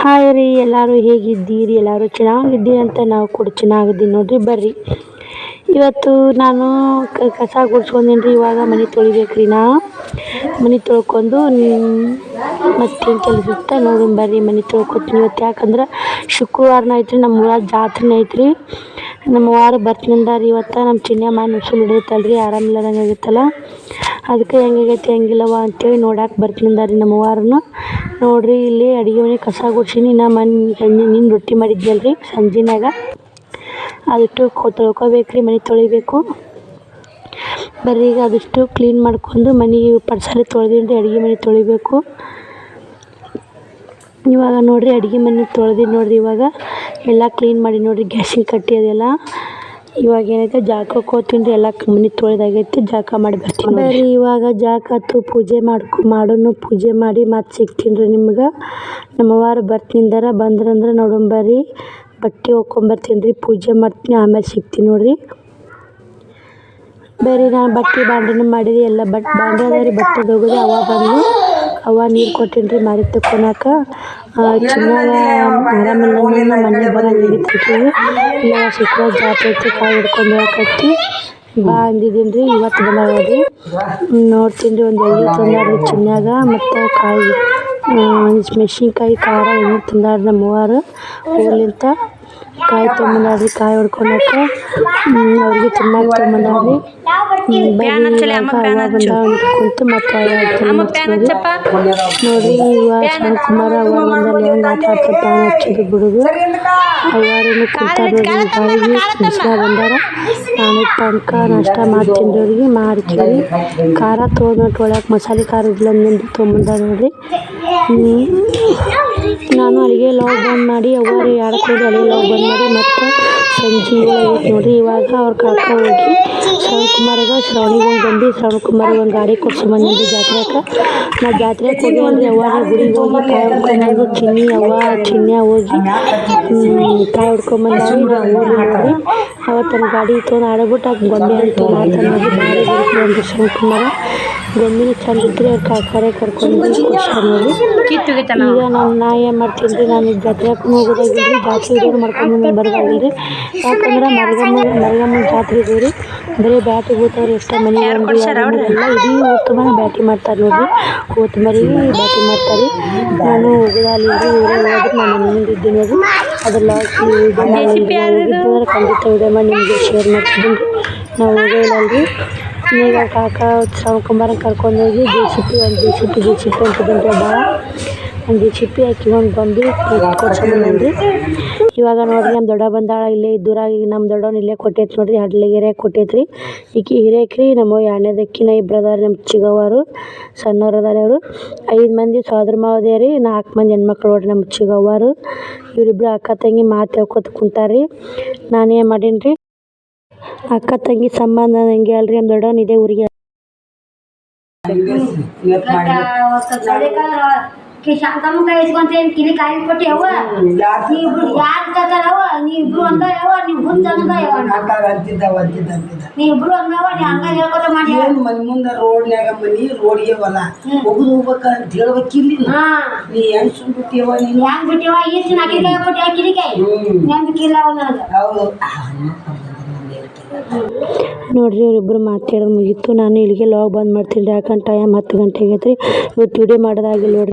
Hi ರೀ, ಎಲ್ಲರೂ ಹೇಗಿದ್ದೀರಿ? ಎಲ್ಲರೂ ಚೆನ್ನಾಗಿದ್ದೀರಿ ಅಂತ ನಾವು ಕೂಡ ಚೆನ್ನಾಗಿದ್ದೀವಿ ನೋಡ್ರಿ. ಬರ್ರಿ, ಇವತ್ತು ನಾನು ಕಸ ಗುಡ್ಸ್ಕೊಂಡೀನಿ ರೀ. ಇವಾಗ ಮನೆ ತೊಳಿಬೇಕ್ರಿ. ಮನೆ ತೊಳ್ಕೊಂಡು ಮತ್ತೇನು ಕೆಲಸ ಇರ್ತಾ ನೋಡೋಣ ಬರ್ರಿ. ಮನೆ ತೊಳ್ಕೊತೀನಿ ಇವತ್ತು. ಯಾಕಂದ್ರೆ ಶುಕ್ರವಾರನ ಐತ್ರಿ, ನಮ್ಮ ಊರಾಗ ಜಾತ್ರೆನ ಐತ್ರಿ. ನಮ್ಮ ವಾರ ಬರ್ತೀನಂದಾರಿ ಇವತ್ತು. ನಮ್ಮ ಚಿನ್ನಮ್ಮ ನುಸುಳು ಹಿಡಿಯುತ್ತಲ್ರಿ, ಆರಾಮಿಲ್ಲದಂಗೆ ಆಗಿತ್ತಲ್ಲ, ಅದಕ್ಕೆ ಹೆಂಗಾಗೈತಿ ಹೆಂಗಿಲ್ಲವ ಅಂತೇಳಿ ನೋಡಕ್ಕೆ ಬರ್ತೀನಂದಾರಿ ನಮ್ಮ ವಾರನ. ನೋಡ್ರಿ, ಇಲ್ಲಿ ಅಡುಗೆ ಮನೆ ಕಸ ಗುಡ್ಸೀನಿ. ನಿನ್ನ ರೊಟ್ಟಿ ಮಾಡಿದ್ವಲ್ರಿ ಸಂಜೆನಾಗ, ಅದಿಟ್ಟು ತೊಳ್ಕೊಬೇಕ್ರಿ, ಮನೆ ತೊಳಿಬೇಕು. ಬರ್ರಿ, ಈಗ ಅದಿಷ್ಟು ಕ್ಲೀನ್ ಮಾಡ್ಕೊಂಡು ಮನೆಗೆ ಪಡ್ಸಾಲೆ ತೊಳೆದೀನಿ ರೀ. ಅಡುಗೆ ಮನೆ ತೊಳಿಬೇಕು ಇವಾಗ. ನೋಡ್ರಿ, ಅಡುಗೆ ಮನೆ ತೊಳೆದೀನಿ ನೋಡ್ರಿ. ಇವಾಗ ಎಲ್ಲ ಕ್ಲೀನ್ ಮಾಡಿ ನೋಡ್ರಿ, ಗ್ಯಾಸಿನ ಕಟ್ಟಿ ಅದೆಲ್ಲ. ಇವಾಗ ಏನೈತೆ ಜಳಕಕ್ಕೆ ಹೋಗ್ತೀನಿ ರೀ. ಎಲ್ಲ ಮನೆ ತೊಳೆದಾಗೈತಿ, ಜಳಕ ಮಾಡಿ ಬರ್ತೀನಿ ಬರ್ರಿ. ಇವಾಗ ಜಳಕ ಆತು, ಪೂಜೆ ಮಾಡೋನು. ಪೂಜೆ ಮಾಡಿ ಮತ್ತೆ ಸಿಗ್ತೀನಿ ರೀ ನಿಮ್ಗೆ. ನಮ್ಮ ವಾರ ಬರ್ತೀನಿಂದಾರ, ಬಂದ್ರಂದ್ರೆ ನೋಡೋಣ ಬರ್ರಿ. ಬಟ್ಟೆ ಒಕ್ಕೊಂಬರ್ತೀನಿ ರೀ, ಪೂಜೆ ಮಾಡ್ತೀನಿ, ಆಮೇಲೆ ಸಿಗ್ತೀನಿ ನೋಡ್ರಿ. ಬರ್ರಿ, ನಾನು ಬಟ್ಟೆ ಬಾಂಡೆನೂ ಮಾಡಿರಿ. ಎಲ್ಲ ಬಾಂಡೆ ಅದ ರೀ, ಬಟ್ಟೆ ಹೋಗೋದು. ಅವ್ವ ಬಂದು ನೀರು ಕೊಟ್ಟೀನಿ ರೀ ಮಾರಿಗೆ ತಕ್ಕೊಳಕ. ಚಿನ್ನಾಗ ಆರಾಮಿಲ್ಲ, ಮನೆ ಬರಂಗಿತ್ತು. ಇಲ್ಲ ಶುಕ್ರವಾರ ಜಾತ್ರೆ ಐತಿ, ಕಾಯಿ ಹಿಡ್ಕೊಂಡು ಹೋಗಕತ್ತಿ ಬಾ ಅಂದಿದ್ದೀನಿ ರೀ. ಇವತ್ತು ಬಂದ ನೋಡ್ರಿ. ನೋಡ್ತೀನಿ ರೀ, ಒಂದು ಎಣ್ಣೆ ತಂದಾಡ್ರಿ ಚಿನ್ನಾಗ, ಮತ್ತು ಕಾಯಿ ಮೆಣಸಿನ್ಕಾಯಿ, ಖಾರ, ಎಣ್ಣೆ ತಂದಾಡ್ರಿ ನಮ್ಮ ಅವ್ವಾರು ಊರ್ಲಿಂತ. ಕಾಯಿ ತೊಗೊಂಬಂದಾಡ್ರಿ, ಕಾಯಿ ಹೊಡ್ಕೊಳಕ. ಅವ್ರಿಗೆ ತಿನ್ನಕ್ಕೆ ತೊಗೊಂಬಂದಾಡ್ರಿ. ಕುಂತು ಮತ್ತೆ ನೋಡ್ರಿ. ಇವಾಗ ಶಿವಕುಮಾರ ಅವ್ವ ಬಂದಲ್ಲಿ ಹೆಂಗೆ ಆಟ ಆಡ್ತಾರೆ, ಪ್ಯಾನ್ ಹಚ್ಚೋದು ಬಿಡೋದು. ಅವ್ವಾರು ಕುಂತಾರ ನೋಡ್ರಿ, ಗಾಳಿಗೆ ಬಿಸಿಲಾಗ ಬಂದಾರ. ನಾನು ಪಾನ್ಕ ನಾಷ್ಟ ಮಾಡ್ತೀನಿ ರೀ ಅವ್ರಿಗೆ. ಮಾಡ್ತೀವಿ ಖಾರ ತೊಗೊಂಡು ಒಳಗೆ ಮಸಾಲೆ ಖಾರ ಇಲ್ಲ ನಿಂದು ತೊಗೊಂಬಂದಾರ ನೋಡ್ರಿ. ನಾನು ಅಲ್ಲಿಗೆ ಲಾಗ್ ಬಂದ್ ಮಾಡಿ ಅವ್ವಾರು ಆಡಕ್ಕೆ ಹೋಗಿ ಅಲ್ಲಿಗೆ ಲಾಗ್ ಬಂದ್ ಮಾಡಿ ಮತ್ತೆ ಸಂಜೆ ನೋಡ್ರಿ. ಇವಾಗ ಅವ್ರ ಕಾಕ ಹೋಗಿ ಶ್ರಾವಣಿಗೆ ಬಂದು ಶ್ರಾವಣಕುಮಾರಿಗೆ ಒಂದು ಗಾಡಿ ಕೊಡ್ಸಿ ಬಂದಿದ್ರಿ ಜಾತ್ರೆಗೆ. ನಾ ಜಾತ್ರೆಗೆ ಹೋಗಿ ಅವ್ವಾರ ಗುಡಿಗೆ ಹೋಗಿ ಕಾಯಿ ಹೊಡ್ಕೊಂಬಂದು ಚಿನ್ಯ ಹೋಗಿ ಕಾಯಿ ಹೊಡ್ಕೊಂಬಂದಾಗಿ ನಾವು ಹೋಗಿ ನೋಡ್ರಿ. ಅವತ್ತನ ಗಾಡಿ ತೊಗೊಂಡು ಆಡಬಿಟ್ಟು ಗೊಂಬೆ ಅಂತ ಮಾಡ್ತಾನೆ ನೋಡ್ರಿ. ಭಾರಿ ಬರುತ್ತೆ ಒಂದು ಶ್ರಾವಣಕುಮಾರ. ಗೊಂಬೆನೂ ಚಂದ ಇತ್ತು. ಅವ್ರ ಕಾಕಾರೆ ಕರ್ಕೊಂಡು ಖುಷಿ ನೋಡ್ರಿ. ಈಗ ನಾ ಏನು ಮಾಡ್ತೀನಿ ರೀ, ನಾನು ಜಾತ್ರೆಗೂ ಹೋಗೋದಾಗಿಲ್ರಿ, ಜಾತ್ರೆ ಇರೋರು ಮಾಡ್ಕೊಂಡು ಬರೋದಾಗಿಲ್ರಿ. ಯಾಕಂದ್ರೆ ಮರಗಮ್ಮನ ಜಾತ್ರೆ ಇದೆ ರೀ. ಬರೀ ಬ್ಯಾಟಿ ಬೂತವ್ರು ಎಷ್ಟೋ ಮನೆ ಎಲ್ಲ ಇಡೀ ಊಟ ಮನೆ ಬ್ಯಾಟಿ ಮಾಡ್ತಾರೆ ನೋಡ್ರಿ. ಊಟ ಮರಿ ಬ್ಯಾಟಿ ಮಾಡ್ತಾರೆ. ನಾನು ಹೋಗೋದಾಗಲಿಲ್ರಿ, ಊರಾಗ ಹೋದ್ರೆ ನಾನು ಮನೆಯಿಂದ ಇದ್ದೀನಿ ನೋಡ್ರಿ. ಅದ್ರಲ್ಲಿ ಹೋಗಿದ್ದಂದ್ರೆ ಖಂಡಿತ ವಿಡಿಯೋ ಮಾಡಿ ನಿಮಗೆ ಶೇರ್ ಮಾಡ್ತಿದ್ದೀನಿ ರೀ. ನಾವು ಹೋಗೋಲ್ಲಲ್ರಿ. ಈಗ ಕಾಕ ಶ್ರಾವಣಕುಮಾರನ ಕರ್ಕೊಂಡೋಗಿ ಒಂದು ಜೆ ಸಿ ಪಿ ಅಂತಿದ್ದೀನಿ ರೀ. ಒಂದು ಜೆ ಸಿ ಪಿ ಒಂದು ಗೊಂಬೆ ಕೊಡ್ಸ್ಕೊಂಡ್ಬಂದ್ರಿ. ಇವಾಗ ನೋಡ್ರಿ, ನಮ್ಮ ದೊಡ್ಡ ಬಂದಾಳ ಇಲ್ಲೇ ಇದ್ದೂರಾಗಿ. ನಮ್ಮ ದೊಡ್ಡವನು ಇಲ್ಲೇ ಕೊಟ್ಟೈತಿ ನೋಡ್ರಿ, ಹಡ್ಲಿಗೆರೆ ಕೊಟ್ಟೈತ್ರಿ. ಈಕಿ ಹಿರೇಕ್ರಿ, ನಮ್ಮ ಎರಡನೇದಕ್ಕಿನ ಇಬ್ಬರು ಅದಾರ ನಮ್ಮ ಚಿಗವ್ವರು, ಸಣ್ಣವ್ರು ಅದಾರ ಅವರು. 5 ಮಂದಿ ಸೋದರ ಮಾವದೇ ರೀ, 4 ಮಂದಿ ಹೆಣ್ಮಕ್ಳು ನೋಡ್ರಿ ನಮ್ಮ ಚಿಗವ್ವರು. ಇವರಿಬ್ರು ಅಕ್ಕ ತಂಗಿ ಮಾತು ಹೇಳ್ಕೊತ ಕುಂತಾರ್ರಿ. ನಾನೇನು ಮಾಡೀನಿ ರೀ, ಅಕ್ಕ ತಂಗಿ ಸಂಬಂಧ ಹಂಗೆ ಅಲ್ರಿ. ನಮ್ಮ ದೊಡ್ಡವನು ಇದೇ ಊರಿಗೆ ಶಾಂತಮ್ಮ ಇಸ್ಕೊಂತೇನು ಕಿಲಿ ಕಾಯಿ ಕೊಟ್ಟಿ ಅವ್ವ ನೀವಿಬ್ರು ಯಾರು ತಗೋತಾರವ ನೀವಿಬ್ರು ಅಂದವ ನೀವು ಹುಚ್ಚ ನೀವಿಬ್ರು ಅಂದವ ನೀ ಹಂಗ ಹೇಳ್ಕೊತ ಮಾಡಿ ಮನೆ ಮುಂದೆ ರೋಡ್ನ್ಯಾಗ ರೋಡ್ಗೆ ಹೊಲ ಹೋಗುದು ಹೋಗ್ಬೇಕಂತ ಹೇಳ್ಬೇಕಿಲ್ಲಿ. ನೀ ಹೆಂಗ್ ಸುಮ್ಬಿಟ್ಟಿಯವ ನೀನು ಹೆಂಗ್ ಬಿಟ್ಟಿವ ಈಸ್ ನಾಕಿಕಾಯಿ ಕೊಟ್ಟಿ ಕಿಲಿಕಾಯಿ ನೆಂಬಿಕಿಲ್ಲ ಅವನಾಗ. ಹೌದು ನೋಡ್ರಿ, ಇವರಿಬ್ಬರು ಮಾತಾಡೋದು ಮುಗೀತು. ನಾನು ಇಲ್ಲಿಗೆ ಲಾಗ್ ಬಂದ್ ಮಾಡ್ತೀನಿ ರೀ. ಯಾಕಂದ್ರೆ ಟೈಮ್ 10 ಗಂಟೆ ಆಗೈತೆ ರೀ. ಇವತ್ತು ವಿಡಿಯೋ ಮಾಡೋದಾಗಿಲ್ಲ ನೋಡ್ರಿ.